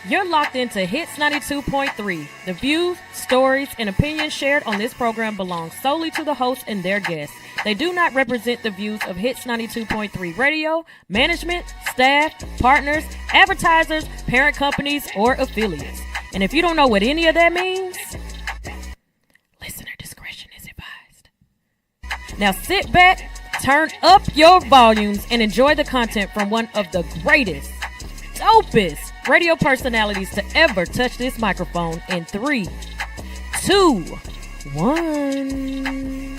You're locked into Hits 92.3. The views, stories, and opinions shared on this program belong solely to the host and their guests. They do not represent the views of Hits 92.3 Radio, management, staff, partners, advertisers, parent companies, or affiliates. And if you don't know what any of that means, listener discretion is advised. Now sit back, turn up your volumes, and enjoy the content from one of the greatest, dopest radio personalities to ever touch this microphone in 3, 2, 1.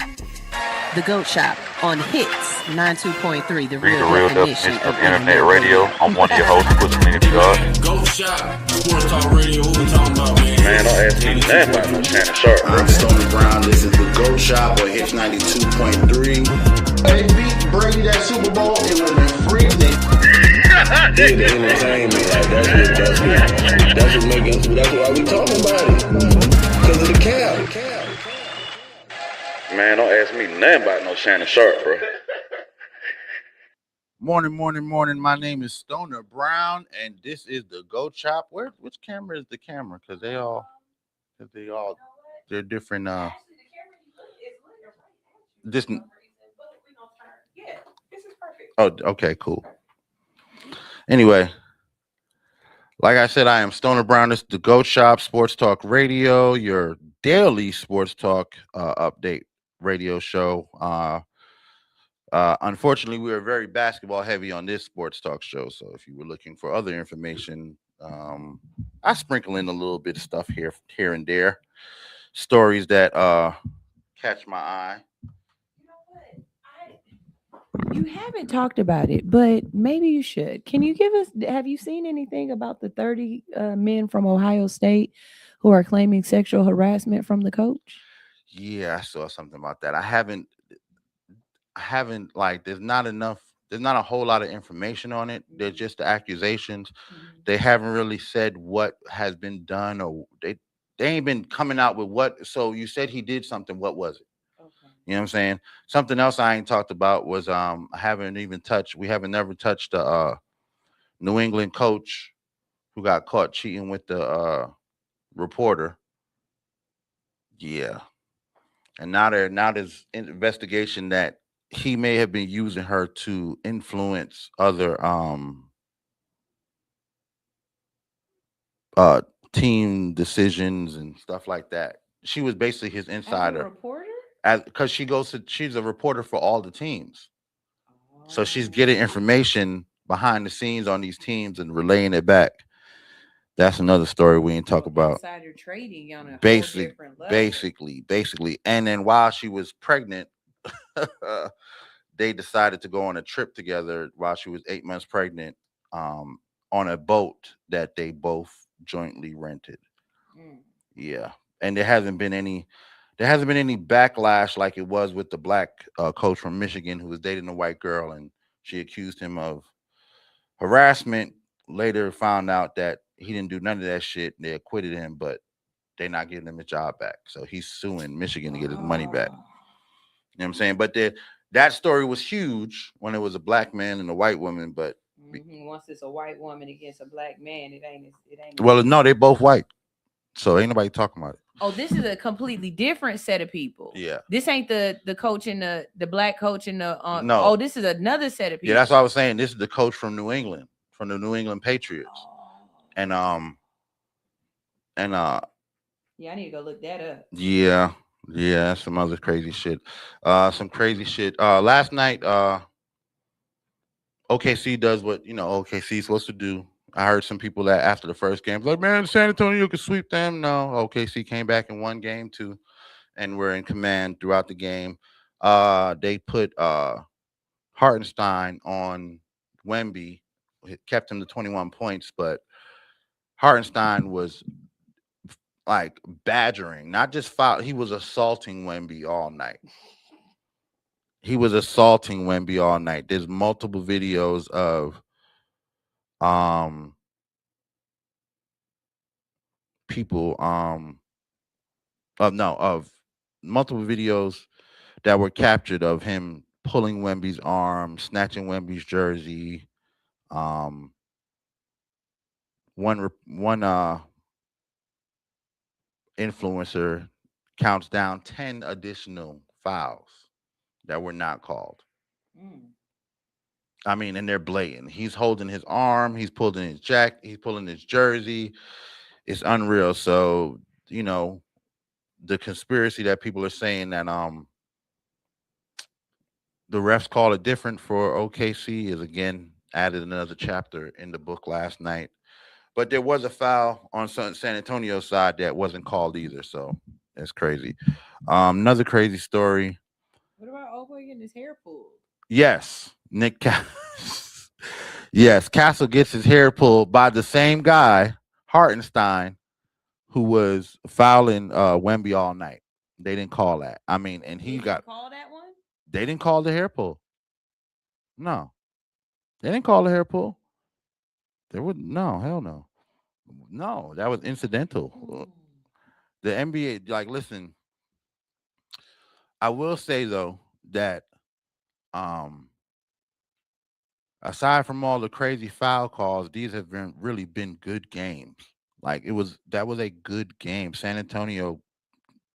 The Goat Shop on Hits 92.3, the Read real the real definition definition of internet radio. I'm one of your hosts, Pussy God. Goat Shop, Sports Talk Radio, who we talking about, man? Man, don't ask me nothing about no Shannon Sharp, bro. I'm Stoner Brown. This is the Goat Shop on Hits 92.3. They beat Brady that Super Bowl. It would have been free. Yeah, the entertainment, like that's why we talking about it. Because of the cap. Man, don't ask me nothing about no Shannon Sharp, bro. Morning. My name is Stoner Brown, and this is the Goat Shop. Which camera is the camera? Because they're different. This. Oh, okay, cool. Anyway, like I said, I am Stoner Brown. This is the Goat Shop Sports Talk Radio, your daily sports talk update radio show. Unfortunately, we are very basketball heavy on this sports talk show. So if you were looking for other information, I sprinkle in a little bit of stuff here and there, stories that catch my eye. You haven't talked about it, but maybe you should. Can you have you seen anything about the 30 men from Ohio State who are claiming sexual harassment from the coach? Yeah, I saw something about that. I haven't like, there's not a whole lot of information on it. They're just the accusations. Mm-hmm. They haven't really said what has been done, or they ain't been coming out with what. So you said he did something. What was it? You know what I'm saying? Something else I ain't talked about was we haven't never touched the New England coach who got caught cheating with the reporter. Yeah. And now there's an investigation that he may have been using her to influence other team decisions and stuff like that. She was basically his insider. As a reporter? Because she's a reporter for all the teams. So she's getting information behind the scenes on these teams and relaying it back. That's another story we ain't talk about. Insider trading on a different level. Basically. And then while she was pregnant, they decided to go on a trip together while she was 8 months pregnant, on a boat that they both jointly rented. Yeah. And there hasn't been any backlash like it was with the black coach from Michigan who was dating a white girl, and she accused him of harassment. Later found out that he didn't do none of that shit. They acquitted him, but they're not giving him his job back. So he's suing Michigan to get his money back. You know what I'm saying? But that story was huge when it was a black man and a white woman. But once it's a white woman against a black man, it ain't. Well, no, they both white. So ain't nobody talking about it. Oh, this is a completely different set of people. Yeah. This ain't the coach and the black coach and the no. Oh, this is another set of people. Yeah, that's what I was saying. This is the coach from New England, from the New England Patriots. And yeah, I need to go look that up. Yeah, some other crazy shit. Some crazy shit. Last night, OKC does what OKC is supposed to do. I heard some people that after the first game, like, man, San Antonio could sweep them. No, OKC came back in one game too, and were in command throughout the game. They put Hartenstein on Wemby, kept him to 21 points, but Hartenstein was like badgering, not just foul. He was assaulting Wemby all night. There's multiple videos of people of multiple videos that were captured of him pulling Wemby's arm, snatching Wemby's jersey, one influencer counts down 10 additional fouls that were not called. I mean, and they're blatant. He's holding his arm, he's pulling his jacket, he's pulling his jersey. It's unreal. So, the conspiracy that people are saying that the refs call it different for OKC is again added another chapter in the book last night. But there was a foul on San Antonio's side that wasn't called either. So that's crazy. Another crazy story. What about Oboy getting his hair pulled? Yes, Nick yes, Castle gets his hair pulled by the same guy, Hartenstein, who was fouling Wemby all night. They didn't call that. I mean, and he got call that one. They didn't call the hair pull. No, they didn't call the hair pull. There would no, hell no, no. That was incidental. The NBA, like, listen. I will say though that, aside from all the crazy foul calls, these have really been good games. Like that was a good game. San Antonio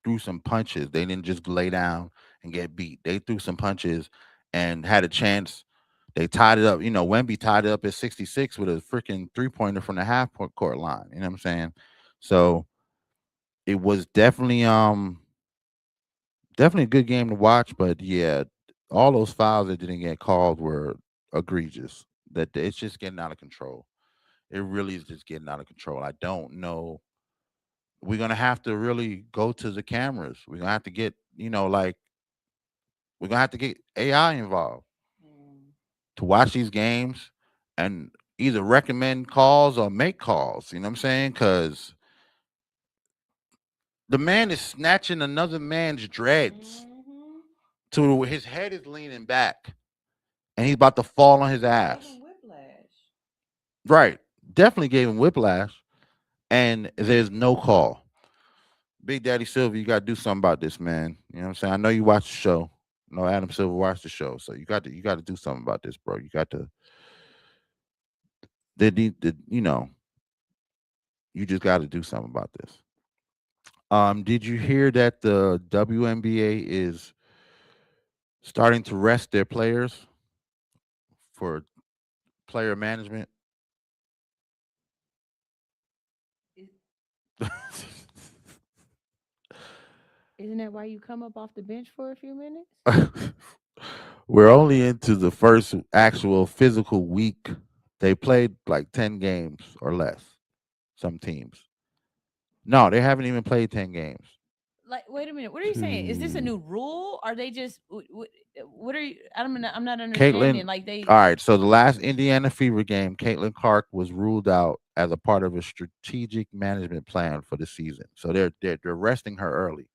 threw some punches. They didn't just lay down and get beat. They threw some punches and had a chance. They tied it up. Wemby tied it up at 66 with a freaking 3-pointer from the court line. You know what I'm saying? So it was definitely a good game to watch. But yeah, all those fouls that didn't get called were egregious. That it's just getting out of control. It really is just getting out of control. I don't know. We're gonna have to really go to the cameras. We're gonna have to get, we're gonna have to get AI involved to watch these games and either recommend calls or make calls. You know what I'm saying? Because the man is snatching another man's dreads to where his head is leaning back, and he's about to fall on his ass. Right, definitely gave him whiplash. And there's no call. Big Daddy Silver, you got to do something about this, man. You know what I'm saying? I know you watch the show. No, Adam Silver watched the show, so you got to do something about this, bro. You got to. You just got to do something about this. Did you hear that the WNBA is starting to rest their players for player management? Isn't that why you come up off the bench for a few minutes? We're only into the first actual physical week. They played like 10 games or less, some teams. No, they haven't even played 10 games. Like, wait a minute. What are you saying? Is this a new rule? Are they just, what are you, I'm not understanding. All right, so the last Indiana Fever game, Caitlin Clark was ruled out as a part of a strategic management plan for the season. So they're resting her early.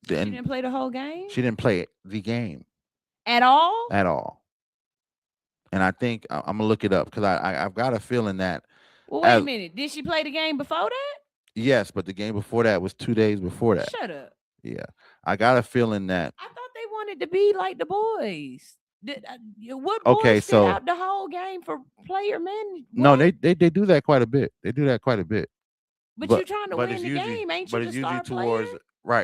She didn't play the whole game? She didn't play the game. At all? At all. And I think I'm going to look it up because I've got a feeling that. Well, wait a minute. Did she play the game before that? Yes, but the game before that was 2 days before that. Shut up. Yeah. I got a feeling that. I thought they wanted to be like the boys. What boys sit out the whole game for player management? No, they do that quite a bit. They do that quite a bit. But you're trying to win the game, ain't you? But it's usually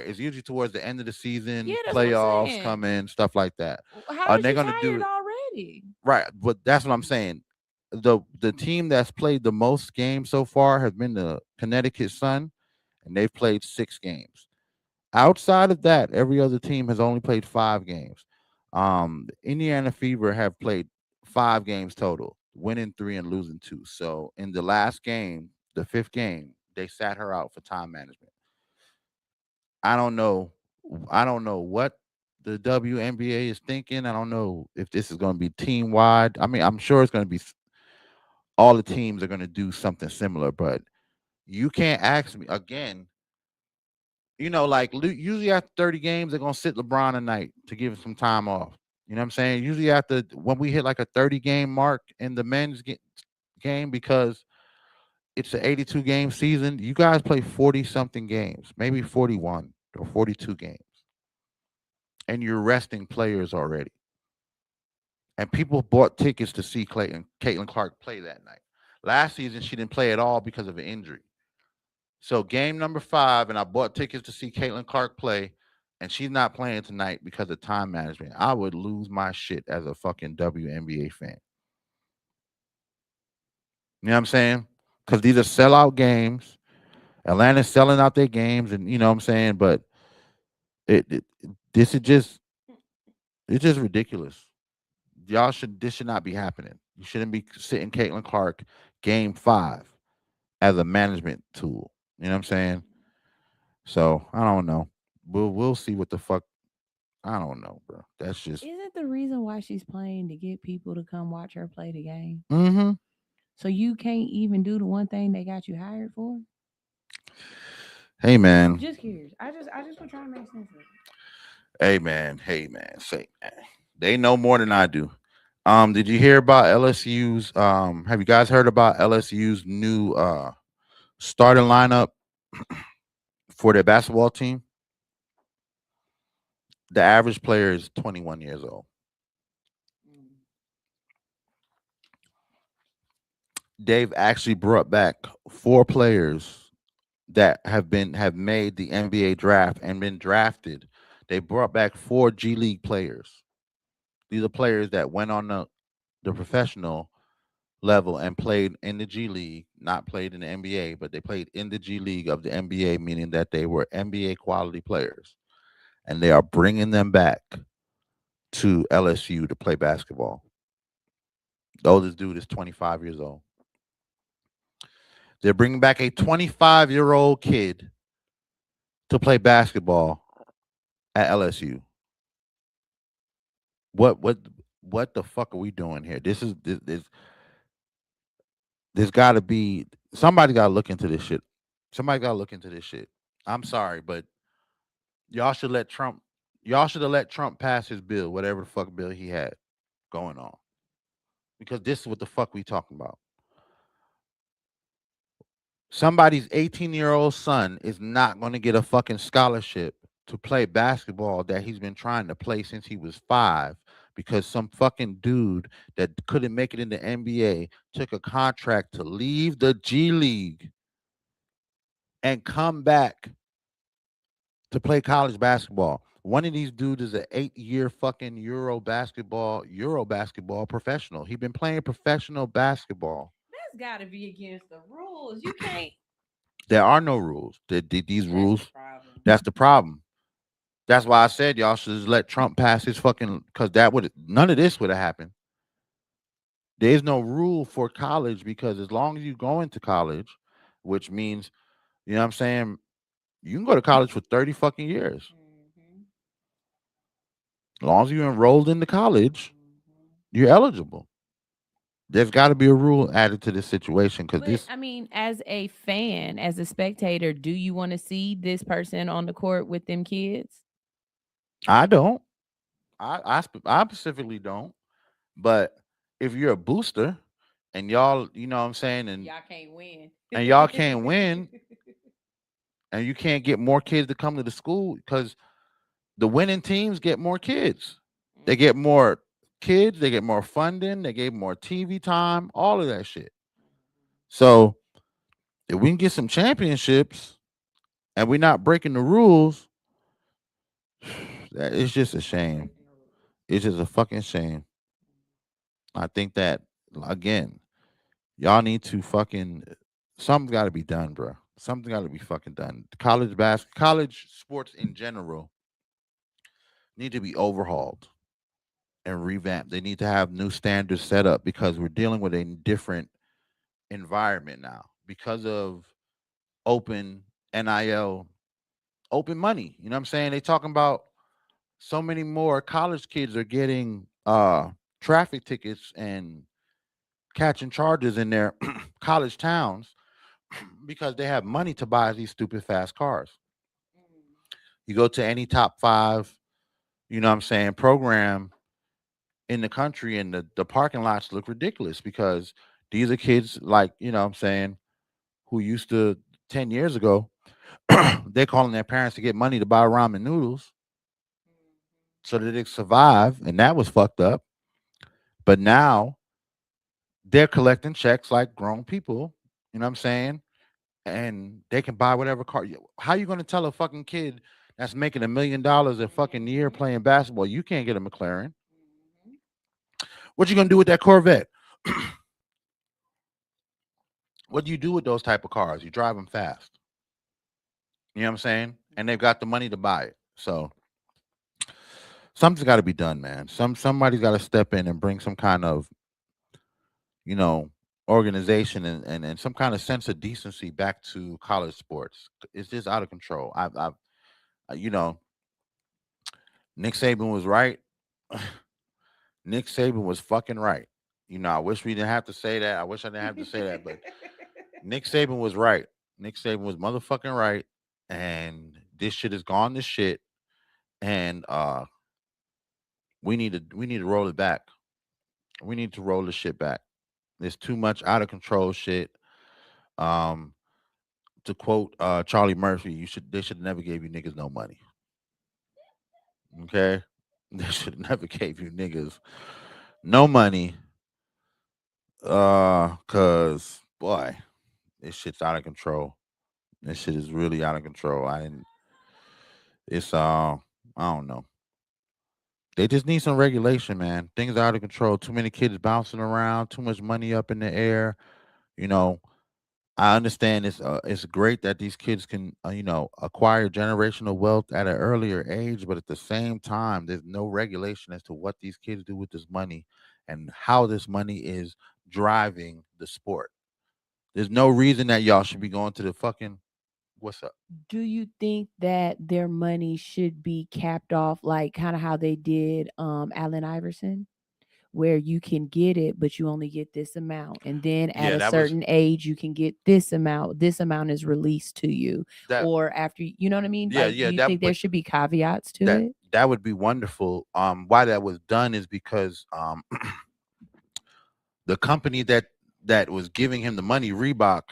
it's usually towards the end of the season, yeah, playoffs come in, stuff like that. How they're going to do it already? Right, but that's what I'm saying. The team that's played the most games so far has been the Connecticut Sun, and they've played 6 games. Outside of that, every other team has only played 5 games. Indiana Fever have played 5 games total, winning 3 and losing 2. So in the last game, the 5th game, they sat her out for time management. I don't know what the WNBA is thinking. I don't know if this is going to be team wide. I mean, I'm sure it's going to be all the teams are going to do something similar, but you can't ask me again. Like usually after 30 games, they're going to sit LeBron a night to give him some time off. You know what I'm saying? Usually when we hit like a 30 game mark in the men's game, because it's an 82 game season, you guys play 40 something games, maybe 41 or 42 games. And you're resting players already. And people bought tickets to see Caitlin Clark play that night. Last season, she didn't play at all because of an injury. So game number 5, and I bought tickets to see Caitlin Clark play, and she's not playing tonight because of time management. I would lose my shit as a fucking WNBA fan. You know what I'm saying? Because these are sellout games. Atlanta's selling out their games, and you know what I'm saying? But this is just ridiculous. This should not be happening. You shouldn't be sitting Caitlin Clark game 5 as a management tool. You know what I'm saying? So I don't know. We'll see what the fuck. I don't know, bro. That's just. Isn't the reason why she's playing to get people to come watch her play the game? Mm-hmm. So you can't even do the one thing they got you hired for? Hey man. Just curious. I just was trying to make sense of it. Hey man. Say man. They know more than I do. Did you hear about LSU's? Have you guys heard about LSU's new starting lineup for their basketball team? The average player is 21 years old. They've actually brought back 4 players that have made the NBA draft and been drafted. They brought back 4 G League players. These are players that went on the professional level and played in the G League, not played in the NBA, but they played in the G League of the NBA, meaning that they were NBA quality players. And they are bringing them back to LSU to play basketball. The oldest dude is 25 years old. They're bringing back a 25-year-old kid to play basketball at LSU. What the fuck are we doing here? There's got to be somebody got to look into this shit. Somebody got to look into this shit. I'm sorry, but y'all should let Trump. Y'all should have let Trump pass his bill, whatever the fuck bill he had going on, because this is what the fuck we talking about. Somebody's 18-year-old son is not going to get a fucking scholarship to play basketball that he's been trying to play since he was 5 because some fucking dude that couldn't make it in the NBA took a contract to leave the G League and come back to play college basketball. One of these dudes is an 8-year fucking Euro basketball professional. He's been playing professional basketball. That's got to be against the rules. You can't. There are no rules. These rules. That's the problem. That's why I said y'all should just let Trump pass his fucking, because none of this would have happened. There's no rule for college because as long as you go into college, which means, you know what I'm saying, you can go to college for 30 fucking years. Mm-hmm. As long as you enrolled into college, you're eligible. There's got to be a rule added to this situation because this. I mean, as a fan, as a spectator, do you want to see this person on the court with them kids? I don't. I specifically don't. But if you're a booster and y'all, you know what I'm saying, and y'all can't win, and y'all can't win, and you can't get more kids to come to the school because the winning teams get more kids. They get more kids, they get more funding, they get more TV time, all of that shit. So if we can get some championships and we're not breaking the rules, it's just a shame. It's just a fucking shame. I think that, again, y'all need to fucking, something's got to be done, bro. Something got to be fucking done. College sports in general need to be overhauled and revamped. They need to have new standards set up because we're dealing with a different environment now because of open NIL, open money. You know what I'm saying? They talking about so many more college kids are getting traffic tickets and catching charges in their college towns because they have money to buy these stupid fast cars. You go to any top 5, you know what I'm saying, program in the country and the parking lots look ridiculous because these are kids like, you know what I'm saying, who used to 10 years ago, they're calling their parents to get money to buy ramen noodles so that they survive, and that was fucked up. But now they're collecting checks like grown people. You know what I'm saying? And they can buy whatever car. How you going to tell a fucking kid that's making $1 million a fucking year playing basketball you can't get a McLaren? What you going to do with that Corvette? What do you do with those type of cars? You drive them fast. You know what I'm saying? And they've got the money to buy it. So something's got to be done, man. Somebody's got to step in and bring some kind of, organization and some kind of sense of decency back to college sports. It's just out of control. Nick Saban was right. Nick Saban was fucking right. I wish we didn't have to say that. I wish I didn't have to say that, but Nick Saban was right. Nick Saban was motherfucking right. And this shit has gone to shit. And we need to roll it back. We need to roll the shit back. There's too much out of control shit. To quote Charlie Murphy, they should never gave you niggas no money. Okay? They should never gave you niggas no money. Cause boy, this shit's out of control. This shit is really out of control. I don't know. They just need some regulation, man. Things are out of control. Too many kids bouncing around. Too much money up in the air. I understand it's great that these kids can, acquire generational wealth at an earlier age, but at the same time, there's no regulation as to what these kids do with this money and how this money is driving the sport. There's no reason that y'all should be going to the fucking. What's up? Do you think that their money should be capped off, like kind of how they did Allen Iverson, where you can get it, but you only get this amount, and then at a certain age you can get this amount. This amount is released to you, or after, you know what I mean? Yeah, like, yeah. Do you think there should be caveats to it? That would be wonderful. Why that was done is because the company that was giving him the money, Reebok.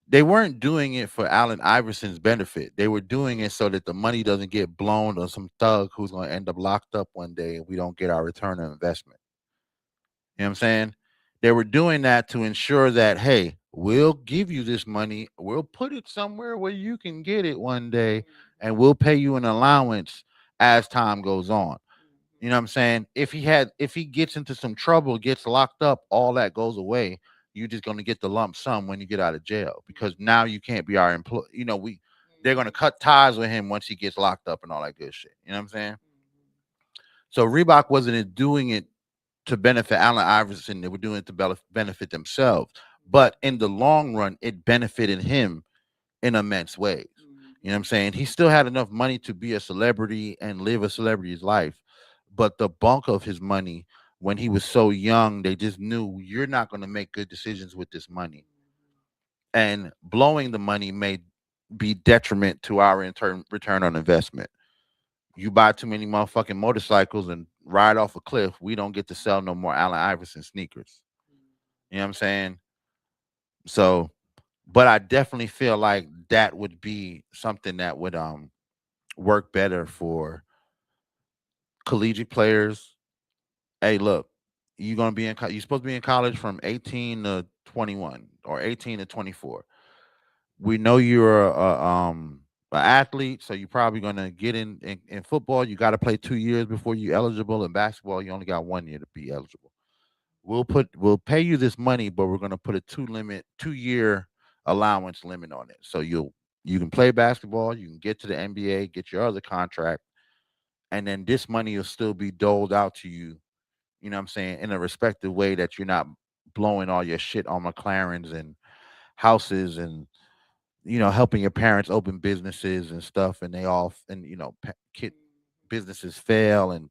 They weren't doing it for Allen Iverson's benefit. They were doing it so that the money doesn't get blown on some thug who's going to end up locked up one day and we don't get our return on investment. You know what I'm saying? They were doing that to ensure that, hey, we'll give you this money. We'll put it somewhere where you can get it one day, and we'll pay you an allowance as time goes on. You know what I'm saying? If he gets into some trouble, gets locked up, all that goes away. You're just going to get the lump sum when you get out of jail, because now you can't be our employee. They're going to cut ties with him once he gets locked up and all that good shit. You know what I'm saying? So Reebok wasn't doing it to benefit Allen Iverson. They were doing it to benefit themselves. But in the long run, it benefited him in immense ways. You know what I'm saying? He still had enough money to be a celebrity and live a celebrity's life. But the bulk of his money, when he was so young, they just knew you're not going to make good decisions with this money. And blowing the money may be detriment to our return on investment. You buy too many motherfucking motorcycles and ride off a cliff, we don't get to sell no more Allen Iverson sneakers. You know what I'm saying? So, but I definitely feel like that would be something that would work better for collegiate players. Hey, look, you're supposed to be in college from 18 to 21 or 18 to 24. We know you're an athlete, so you're probably going to get in football. You got to play 2 years before you're eligible. In basketball, you only got 1 year to be eligible. We'll pay you this money, but we're going to put a 2-year allowance limit on it. So you can play basketball, you can get to the NBA, get your other contract, and then this money will still be doled out to you. You know what I'm saying? In a respective way that you're not blowing all your shit on McLarens and houses and, helping your parents open businesses and stuff. And kid businesses fail. And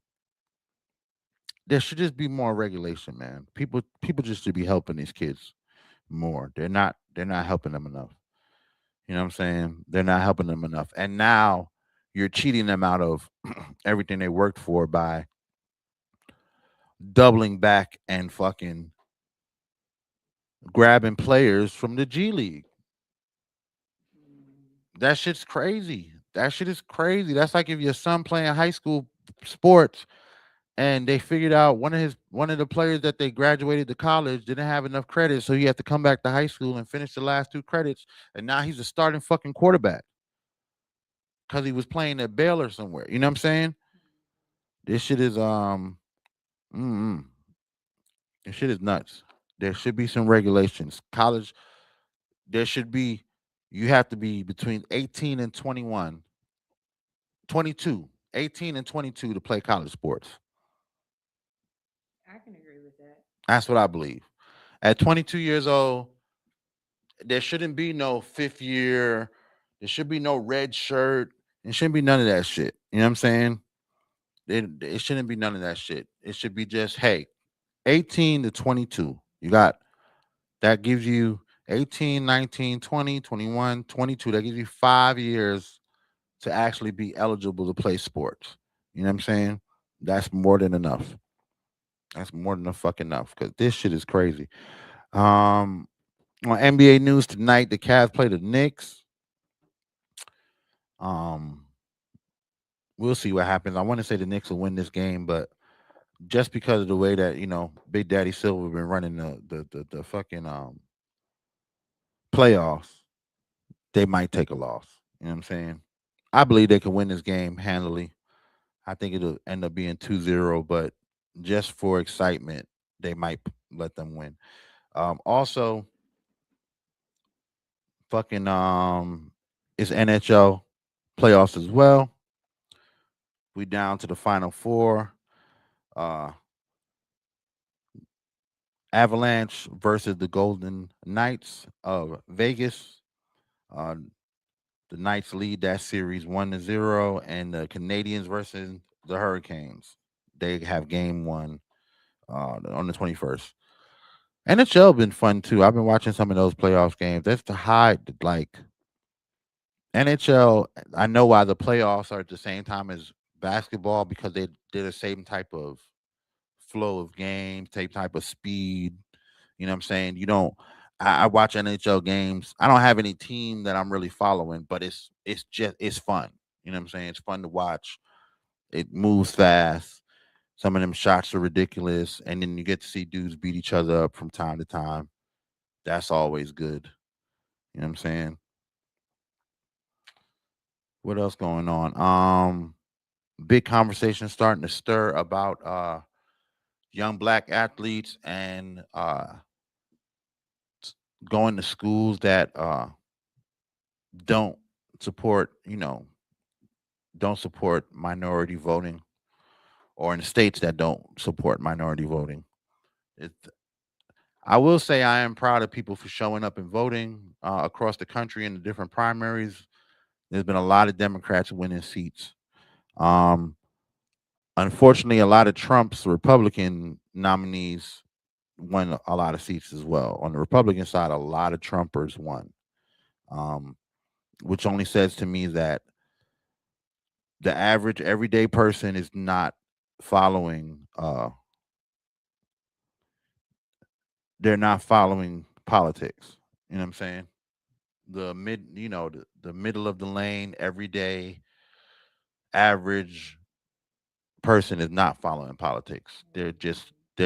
there should just be more regulation, man. People just should be helping these kids more. They're not helping them enough. You know what I'm saying? They're not helping them enough. And now you're cheating them out of everything they worked for by doubling back and fucking grabbing players from the G League. That shit's crazy. That shit is crazy. That's like if your son playing high school sports and they figured out one of the players that they graduated to college didn't have enough credits, so he had to come back to high school and finish the last 2 credits, and now he's a starting fucking quarterback because he was playing at Baylor somewhere. You know what I'm saying? This shit is this shit is nuts. There should be some regulations. College, there should be. You have to be between 18 and 21, 22, 18 and 22 to play college sports. I can agree with that. That's what I believe. At 22 years old, there shouldn't be no 5th year. There should be no red shirt. There shouldn't be none of that shit. You know what I'm saying? It shouldn't be none of that shit. It should be just, hey, 18 to 22. You got, that gives you 18, 19, 20, 21, 22. That gives you 5 years to actually be eligible to play sports. You know what I'm saying? That's more than enough. That's more than fucking enough because this shit is crazy. On NBA news tonight, the Cavs play the Knicks. We'll see what happens. I want to say the Knicks will win this game, but just because of the way that, you know, Big Daddy Silver been running the fucking playoffs, they might take a loss. You know what I'm saying? I believe they can win this game handily. I think it'll end up being 2-0, but just for excitement, they might let them win. Also, fucking it's NHL playoffs as well. We down to the final 4. Avalanche versus the Golden Knights of Vegas. The Knights lead that series 1-0, and the Canadians versus the Hurricanes. They have game 1 on the 21st. NHL been fun too. I've been watching some of those playoffs games. That's the high, like NHL. I know why the playoffs are at the same time as basketball because they did the same type of flow of games, same type of speed. You know what I'm saying? You don't. I watch NHL games. I don't have any team that I'm really following, but it's fun. You know what I'm saying? It's fun to watch. It moves fast. Some of them shots are ridiculous, and then you get to see dudes beat each other up from time to time. That's always good. You know what I'm saying? What else going on? Big conversation starting to stir about young black athletes and going to schools that don't support, don't support minority voting, or in states that don't support minority voting. I will say I am proud of people for showing up and voting across the country in the different primaries. There's been a lot of Democrats winning seats. Unfortunately, a lot of Trump's Republican nominees won a lot of seats as well. On the Republican side, a lot of Trumpers won, which only says to me that the average everyday person is not following they're not following politics. You know what I'm saying? The middle of the lane, everyday average person is not following politics. They're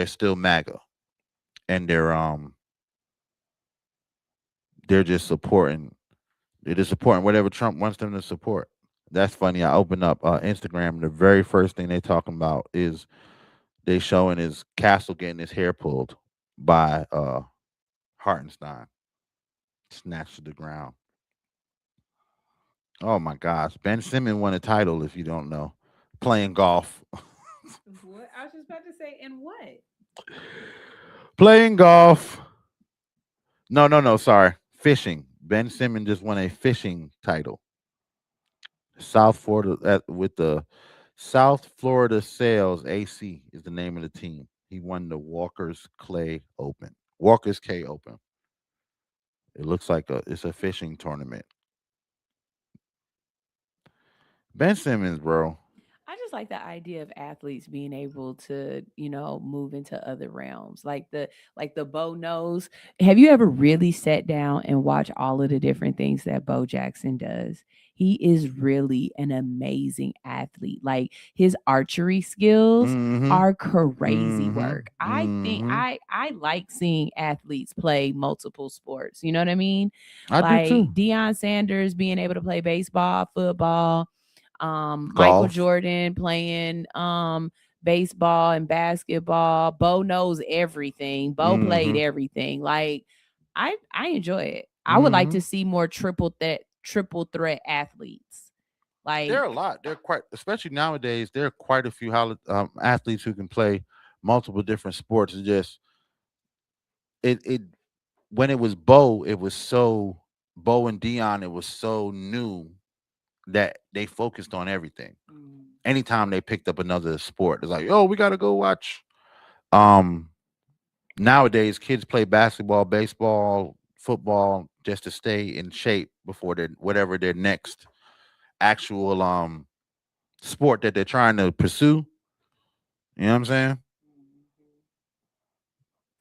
still MAGA. And they're just supporting whatever Trump wants them to support. That's funny. I open up Instagram. The very first thing they talking about is they showing his Castle getting his hair pulled by Hartenstein, snatched to the ground. Oh my gosh, Ben Simmons won a title. If you don't know, playing golf. What? I was just about to say, and what? Playing golf. No. Sorry, fishing. Ben Simmons just won a fishing title. South Florida with the South Florida Sales AC is the name of the team. He won the Walker's K Open. It looks like it's a fishing tournament. Ben Simmons, bro. I just like the idea of athletes being able to, move into other realms. Like the Bo knows. Have you ever really sat down and watched all of the different things that Bo Jackson does? he is really an amazing athlete. Like his archery skills Mhm. are crazy Mhm. work. I think Mhm. I like seeing athletes play multiple sports. You know what I mean? I Like do too. Deion Sanders being able to play baseball, football, Michael Golf. Jordan playing baseball and basketball. Bo knows everything. Bo played Mhm. everything. Like I enjoy it. I would like to see more triple threat athletes. Like There are a lot. There are quite, especially nowadays. There are quite a few athletes who can play multiple different sports. It's just it when it was Bo, it was so Bo and Dion. It was so new that they focused on everything. Anytime they picked up another sport, it's like, oh, we got to go watch. Nowadays, kids play basketball, baseball, football just to stay in shape before their next actual sport that they're trying to pursue. You know what I'm saying?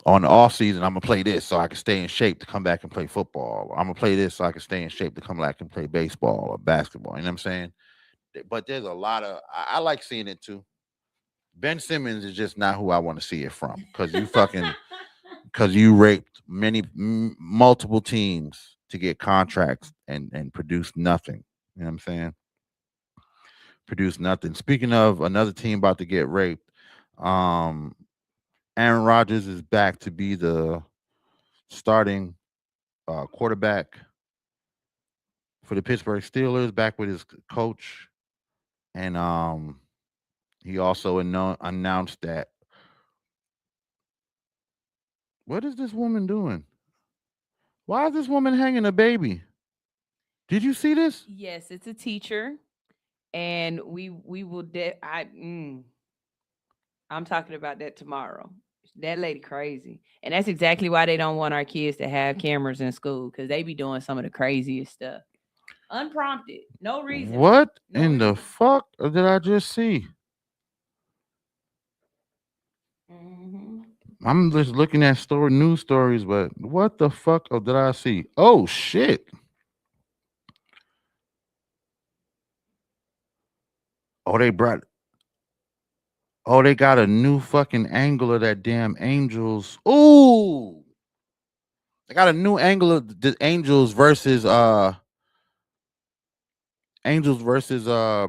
On the off season, I'm gonna play this so I can stay in shape to come back and play football. I'm gonna play this so I can stay in shape to come back and play baseball or basketball. You know what I'm saying? But there's a lot of I like seeing it too. Ben Simmons is just not who I want to see it from because you raped multiple teams to get contracts and produce nothing. You know what I'm saying? Produce nothing. Speaking of another team about to get raped, Aaron Rodgers is back to be the starting quarterback for the Pittsburgh Steelers, back with his coach, and he also announced that. What is this woman doing? Why is this woman hanging a baby? Did you see this? yes, it's a teacher, and we will. I'm talking about that tomorrow. That lady crazy, and that's exactly why they don't want our kids to have cameras in school because they be doing some of the craziest stuff, unprompted, no reason. What No in the reason. fuck did I just see? Mhm. I'm just looking at news stories, but what the fuck did I see? Oh shit! Oh, they brought. Oh, they got a new fucking angle of that damn Angels. Ooh, they got a new angle of the Angels versus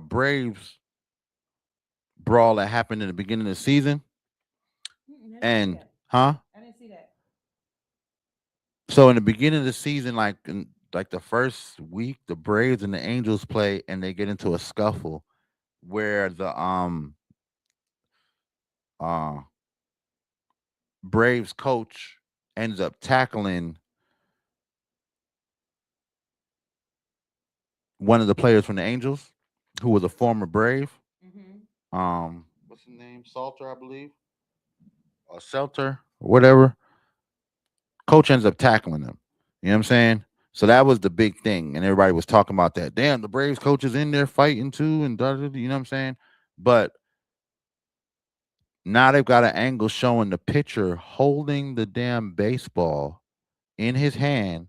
Braves brawl that happened in the beginning of the season. And huh? I didn't see that. So in the beginning of the season, like the first week, the Braves and the Angels play, and they get into a scuffle where the Braves coach ends up tackling one of the players from the Angels, who was a former Brave. What's his name? Salter, I believe, or Selter, or whatever. Coach ends up tackling him. You know what I'm saying? So that was the big thing, and everybody was talking about that. Damn, the Braves coach is in there fighting too, and you know what I'm saying? But now they've got an angle showing the pitcher holding the damn baseball in his hand.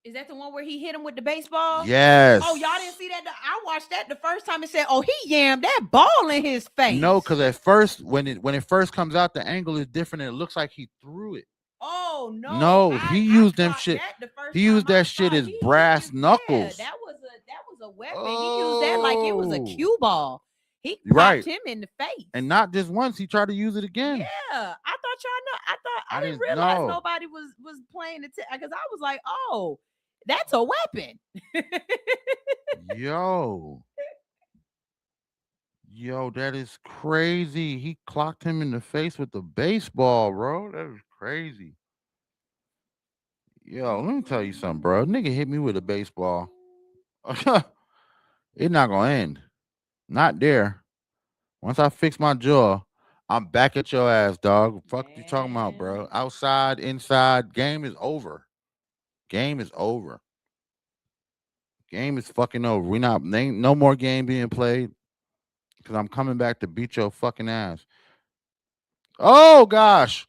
Is that the one where he hit him with the baseball? Yes. Oh, y'all didn't see that? I watched that the first time and said, "Oh, he yammed that ball in his face." No, because at first, when it first comes out, the angle is different, and it looks like he threw it. Oh no! No, he used them thought shit. that the first He used time I that shit saw as it. brass Yeah, knuckles. that was a weapon. He used that like it was a cue ball. He Right. popped him in the face. And not just once, he tried to use it again. Yeah, I thought y'all know. I didn't didn't realize know. nobody was playing it because I was like, oh, that's a weapon. Yo, that is crazy. He clocked him in the face with the baseball, bro. That is crazy. Yo, let me tell you something, bro. Nigga hit me with a baseball. It's not gonna end. Not there. Once I fix my jaw, I'm back at your ass, dog. Fuck you talking about, bro? Outside, inside, game is over. Game is over. Game is fucking over. Ain't no more game being played. Because I'm coming back to beat your fucking ass. Oh gosh.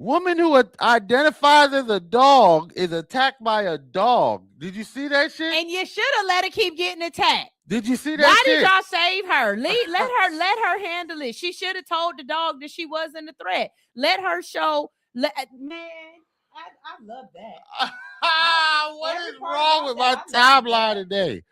Woman who identifies as a dog is attacked by a dog. Did you see that shit? And you should have let her keep getting attacked. Did you see that Why shit? did y'all save her? Let her handle it. She should have told the dog that she wasn't a threat. Let her show. Man, I love that. What Every is part wrong about with my that, I love timeline that. today?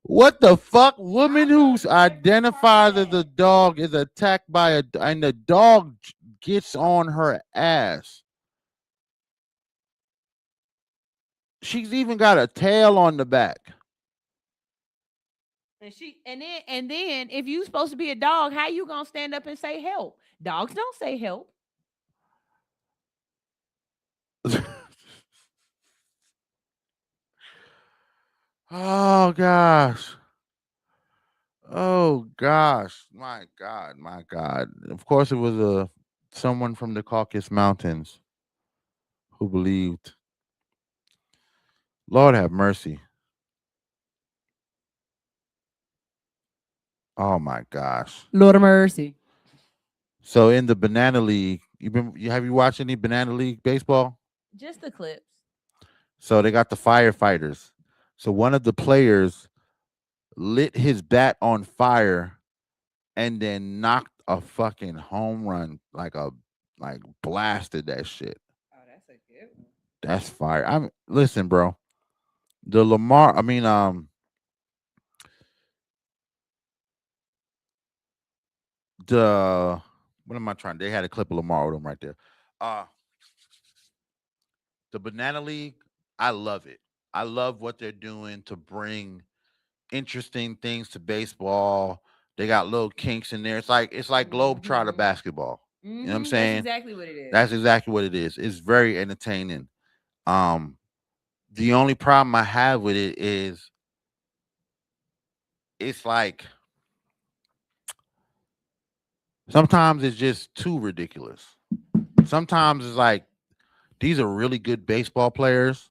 What the fuck? Woman who identifies as a dog is attacked by and the dog gets on her ass. She's even got a tail on the back. And then if you supposed to be a dog, how you gonna stand up and say help? Dogs don't say help. Oh gosh. Oh gosh. My God. Of course it was someone from the Caucasus Mountains who believed. Lord have mercy. Oh my gosh. Lord of mercy. So in the Banana League, have you watched any Banana League baseball? Just the clips. So they got the firefighters. So one of the players lit his bat on fire and then knocked a fucking home run, like blasted that shit. Oh, that's a good one. That's fire. Listen, bro. The Lamar, what am I trying? They had a clip of Lamar Odom right there. The Banana League, I love it. I love what they're doing to bring interesting things to baseball. They got little kinks in there. It's like Globetrotter basketball. You know what I'm saying? That's exactly what it is. That's exactly what it is. It's very entertaining. The only problem I have with it is it's like sometimes it's just too ridiculous. Sometimes it's like these are really good baseball players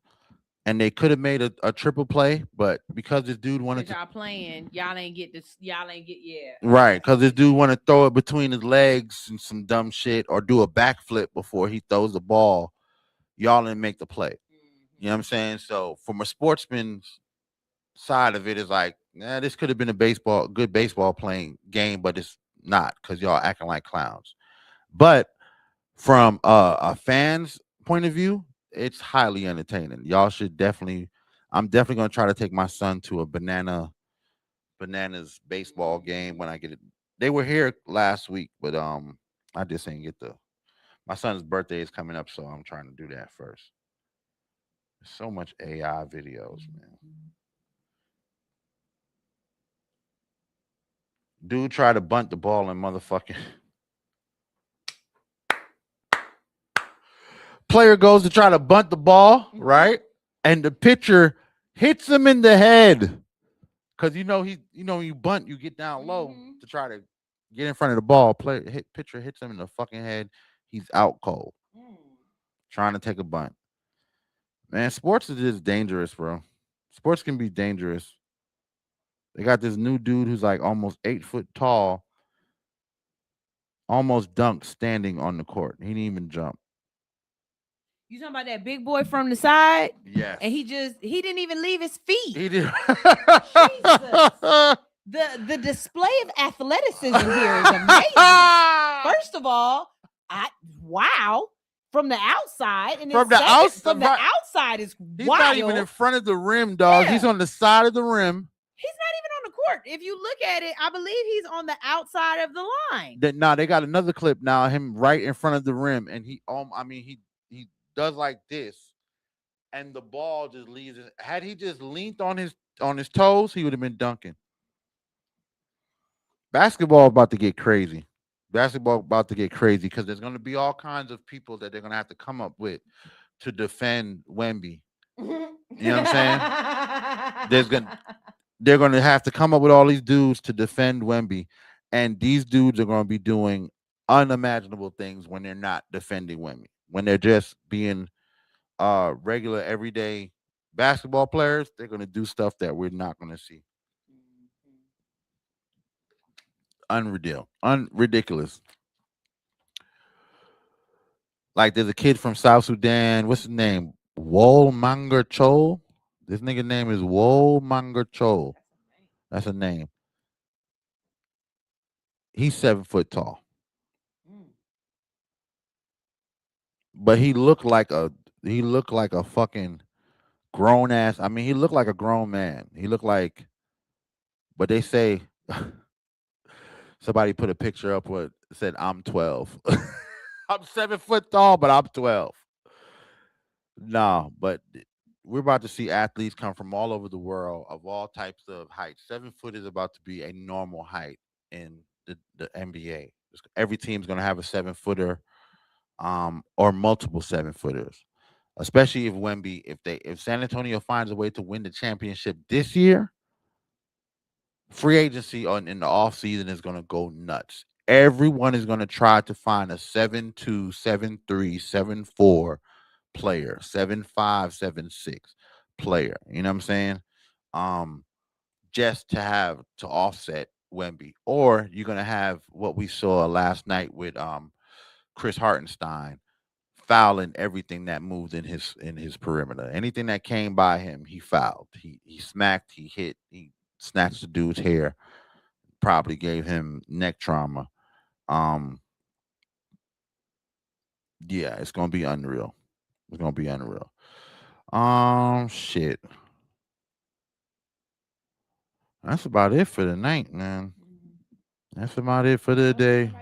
and they could have made a triple play, but because this dude wanted to y'all playing, y'all ain't get right, because this dude want to throw it between his legs and some dumb shit or do a backflip before he throws the ball, y'all didn't make the play. You know what I'm saying? So from a sportsman's side of it is like, this could have been a good baseball playing game, but it's not because y'all acting like clowns. But from a fan's point of view, it's highly entertaining. Y'all should I'm definitely going to try to take my son to a Bananas baseball game when I get it. They were here last week, but I just didn't get my son's birthday is coming up, so I'm trying to do that first. There's so much AI videos, man. Dude tried to bunt the ball and motherfucking player goes to try to bunt the ball, right? And the pitcher hits him in the head. Cause when you bunt, you get down low to try to get in front of the ball. Pitcher hits him in the fucking head. He's out cold. Trying to take a bunt. Man, sports is just dangerous, bro. Sports can be dangerous. They got this new dude who's like almost 8 foot tall, almost dunked standing on the court. He didn't even jump. You talking about that big boy from the side? Yes. And he didn't even leave his feet. He did. Jesus. The display of athleticism here is amazing. First of all, wow. From the outside, and from the outside is he's wild. Not even in front of the rim, dog. Yeah. He's on the side of the rim. He's not even on the court. If you look at it, I believe he's on the outside of the line. They got another clip now, him right in front of the rim, and he does like this, and the ball just leaves it. Had he just leaned on his toes, he would have been dunking. Basketball about to get crazy. Because there's going to be all kinds of people that they're going to have to come up with to defend Wemby. You know what I'm saying? They're going to have to come up with all these dudes to defend Wemby, and these dudes are going to be doing unimaginable things when they're not defending Wemby. When they're just being regular, everyday basketball players, they're going to do stuff that we're not going to see. Ridiculous. Like there's a kid from South Sudan. What's his name? Wol Manga Chol. This nigga name is Wol Manga Chol. That's a name. He's 7 foot tall. But he looked like a fucking grown ass. I mean, he looked like a grown man. He looked like, but they say somebody put a picture up with said I'm 12. I'm 7 foot tall, but I'm 12. No, but we're about to see athletes come from all over the world of all types of heights. 7 foot is about to be a normal height in the NBA. Every team's going to have a 7 footer, or multiple 7 footers. Especially if Wemby, if San Antonio finds a way to win the championship this year, free agency in the offseason is going to go nuts. Everyone is going to try to find a 7'2", 7'3", 7'4" player, 7'5", 7'6" player. You know what I'm saying? Just to offset Wemby. Or you're going to have what we saw last night with Chris Hartenstein, fouling everything that moved in his perimeter. Anything that came by him, he fouled. He smacked, he hit, he snatched the dude's hair, probably gave him neck trauma. Yeah, it's gonna be unreal. It's gonna be unreal. Shit. That's about it for the night, man. That's about it for the day.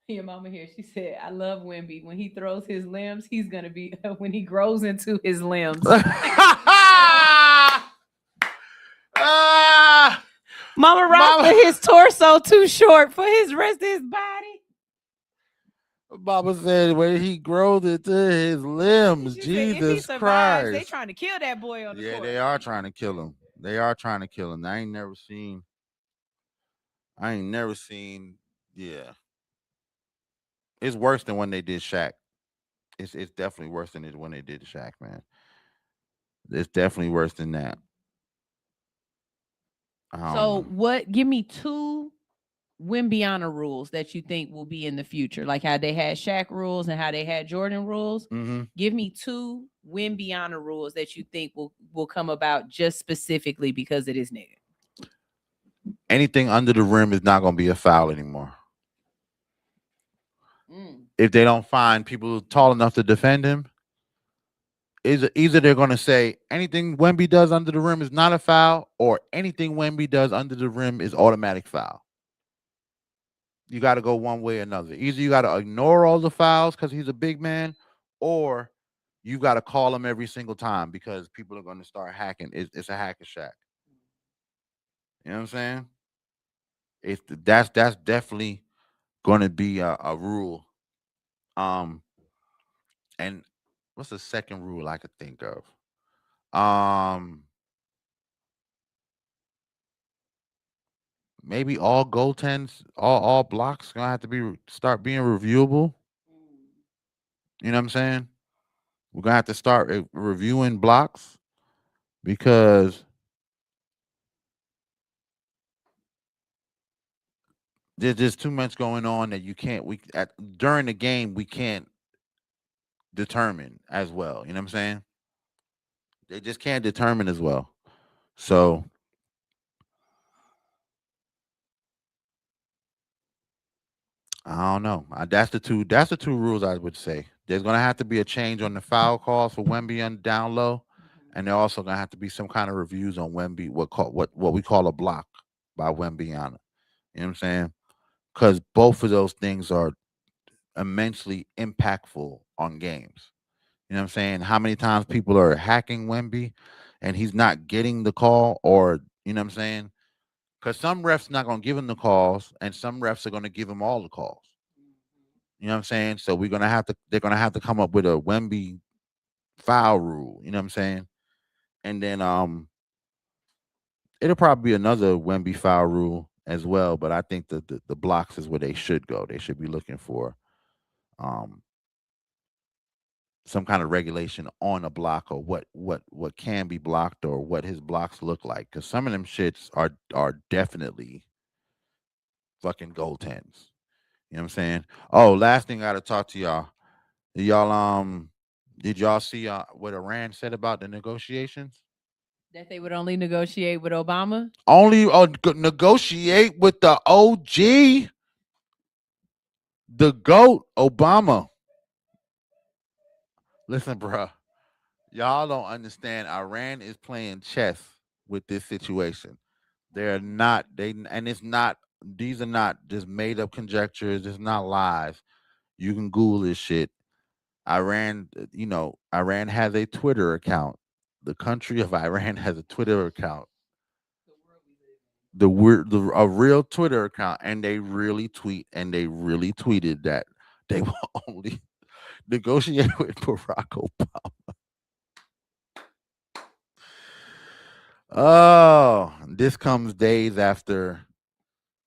Your mama here, she said, I love Wemby. When he throws his limbs, he's gonna be when he grows into his limbs. Mama Rock said his torso too short for his rest of his body. Mama said when he grows into his limbs, She Jesus said, if he survives, Christ. they trying to kill that boy on the court. Yeah, they are trying to kill him. They are trying to kill him. I ain't never seen. Yeah. It's worse than when they did Shaq. It's definitely worse than when they did Shaq, man. It's definitely worse than that. So what? Give me 2 Wembyana rules that you think will be in the future, like how they had Shaq rules and how they had Jordan rules. Give me 2 Wembyana rules that you think will come about just specifically because of this nigga. Anything under the rim is not going to be a foul anymore. If they don't find people tall enough to defend him, either they're going to say anything Wemby does under the rim is not a foul, or anything Wemby does under the rim is automatic foul. You got to go one way or another. Either you got to ignore all the fouls because he's a big man, or you got to call him every single time because people are going to start hacking. It's a hacker shack. You know what I'm saying? That's definitely going to be a rule. And what's the second rule I could think of? Maybe all goaltends, all blocks gonna have to start being reviewable. You know what I'm saying? We're gonna have to start reviewing blocks because there's just too much going on that you can't. During the game we can't determine as well. You know what I'm saying? They just can't determine as well. So I don't know. That's the two rules I would say. There's gonna have to be a change on the foul calls for Wemby on down low, and there's also gonna have to be some kind of reviews on Wemby, what we call a block by Wembyana. You know what I'm saying? Because both of those things are immensely impactful on games. You know what I'm saying? How many times people are hacking Wemby and he's not getting the call, or you know what I'm saying? Because some refs not gonna give him the calls, and some refs are gonna give him all the calls. You know what I'm saying? So they're gonna have to come up with a Wemby foul rule. You know what I'm saying? And then it'll probably be another Wemby foul rule as well. But I think the blocks is where they should go. They should be looking for some kind of regulation on a block, or what can be blocked, or what his blocks look like. Because some of them shits are definitely fucking goaltends. You You know what I'm saying? Oh, last thing I gotta talk to y'all. Did y'all see what Iran said about the negotiations? That they would only negotiate with Obama? Only negotiate with the OG, the GOAT, Obama. Listen, bro. Y'all don't understand. Iran is playing chess with this situation. They're not, and it's not, these are not just made up conjectures. It's not lies. You can Google this shit. Iran has a Twitter account. The country of Iran has a Twitter account. A real Twitter account, and they really tweeted that they will only negotiate with Barack Obama. Oh, this comes days after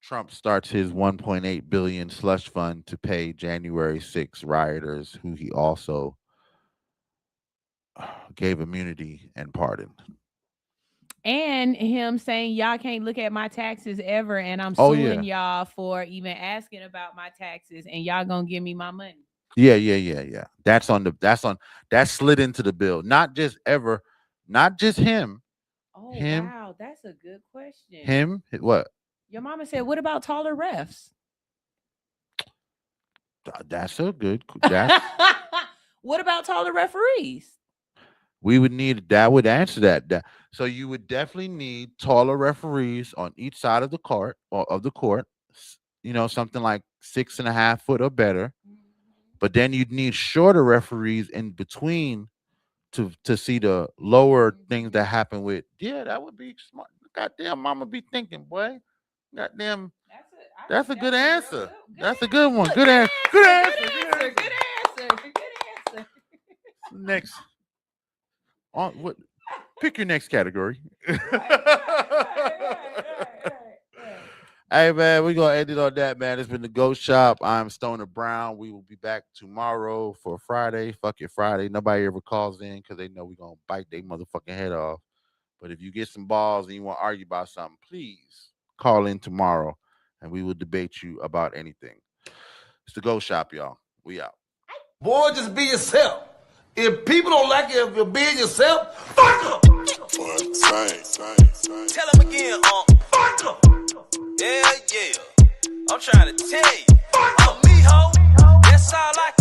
Trump starts his $1.8 billion slush fund to pay January 6 rioters, who he also gave immunity and pardon. And him saying y'all can't look at my taxes ever, and I'm Oh, suing yeah. y'all for even asking about my taxes, and y'all gonna give me my money. Yeah. That slid into the bill. Not just him. Oh, Him. wow, that's a good question. Him, what? Your mama said, what about taller refs? That's a good. What about taller referees? We would need that. Would answer that. So you would definitely need taller referees on each side of the court You know, something like 6.5 foot or better. But then you'd need shorter referees in between to see the lower things that happen with. Yeah, that would be smart. Goddamn, mama be thinking, boy. Goddamn, that's a good answer. That's a good one. Good answer. Good answer. Next. On what? Pick your next category. Hey, man, we're going to end it on that, man. It's been the Ghost Shop. I'm Stoner Brown. We will be back tomorrow for Friday. Fuck it, Friday. Nobody ever calls in because they know we're going to bite their motherfucking head off. But if you get some balls and you want to argue about something, please call in tomorrow and we will debate you about anything. It's the Ghost Shop, y'all. We out. Boy, just be yourself. If people don't like it, if you're being yourself, fuck them. Tell them again, fuck them. Yeah. I'm trying to tell you. I'm me, ho. That's all I